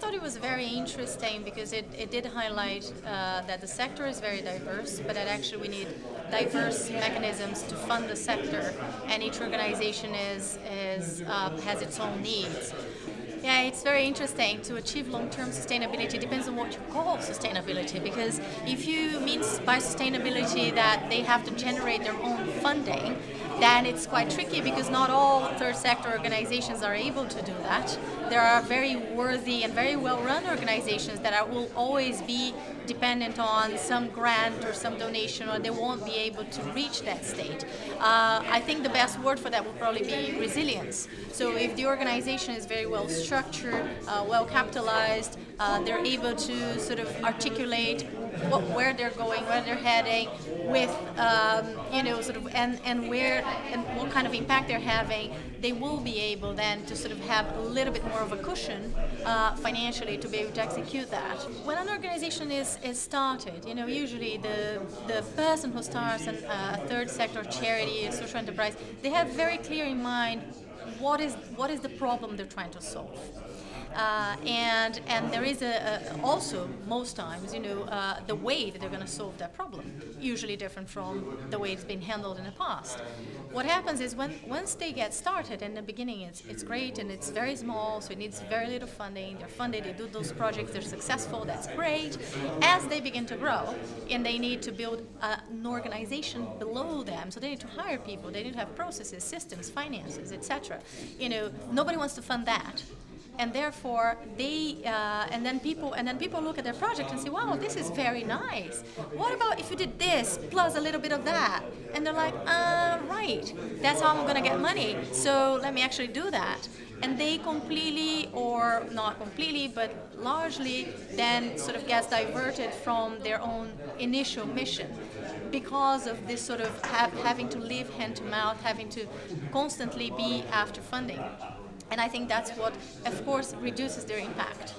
thought it was very interesting because it did highlight that the sector is very diverse, but that actually we need diverse mechanisms to fund the sector, and each organization has its own needs. Yeah, it's very interesting. To achieve long-term sustainability depends on what you call sustainability, because if you mean by sustainability that they have to generate their own funding, then it's quite tricky because not all third sector organizations are able to do that. There are very worthy and very well-run organizations that will always be dependent on some grant or some donation, or they won't be able to reach that state. I think the best word for that would probably be resilience. So if the organization is very well structured, well capitalized, they're able to sort of articulate where they're going, where they're heading, with and where and what kind of impact they're having, they will be able then to sort of have a little bit more of a cushion financially to be able to execute that. When an organization is started, usually the person who starts a third sector charity, a social enterprise, they have very clear in mind what is the problem they're trying to solve. And there is also most times, the way that they're going to solve that problem, usually different from the way it's been handled in the past. What happens is once they get started, in the beginning it's great and it's very small, so it needs very little funding. They're funded, they do those projects, they're successful, that's great. As they begin to grow and they need to build an organization below them, so they need to hire people, they need to have processes, systems, finances, etc. Nobody wants to fund that. And therefore, and then people look at their project and say, "Wow, this is very nice. What about if you did this plus a little bit of that?" And they're like, "Right, that's how I'm going to get money. So let me actually do that." And they completely, or not completely, but largely, then sort of gets diverted from their own initial mission because of this sort of having to live hand to mouth, having to constantly be after funding. And I think that's what, of course, reduces their impact.